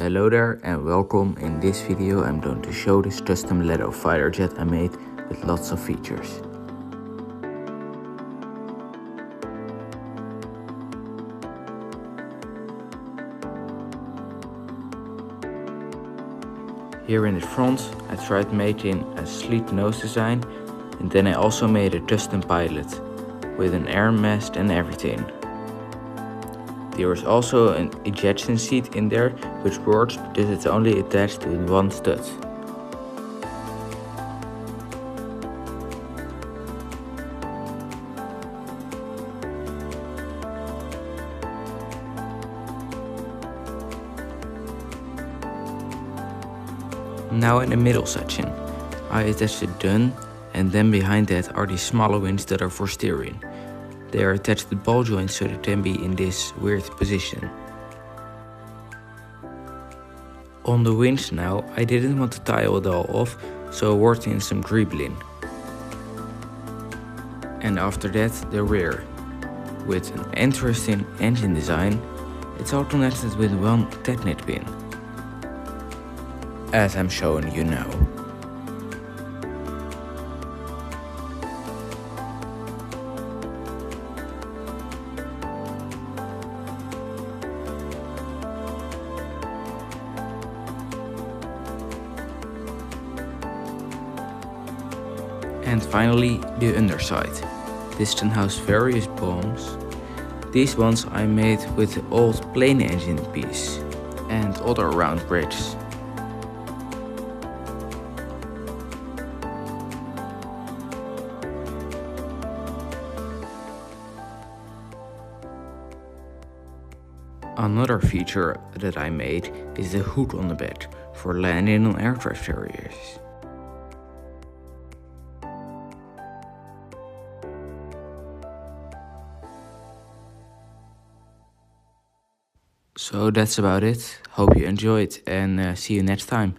Hello there and welcome. In this video I'm going to show this custom Ledo fighter jet I made with lots of features. Here in the front I tried making a sleek nose design, and then I also made a custom pilot with an air mast and everything. There is also an ejection seat in there which works because it's only attached with one stud. Now in the middle section I attached the gun, and then behind that are these smaller wings that are for steering. They are attached to ball joints so they can be in this weird position. On the wings now, I didn't want to tile it all off, so I worked in some greebling. And after that, the rear. With an interesting engine design, it's all connected with one Technit pin, as I'm showing you now. And finally, the underside. This can house various bombs. These ones I made with the old plane engine piece and other round bricks. Another feature that I made is the hood on the back for landing on aircraft carriers. So that's about it. Hope you enjoyed and see you next time.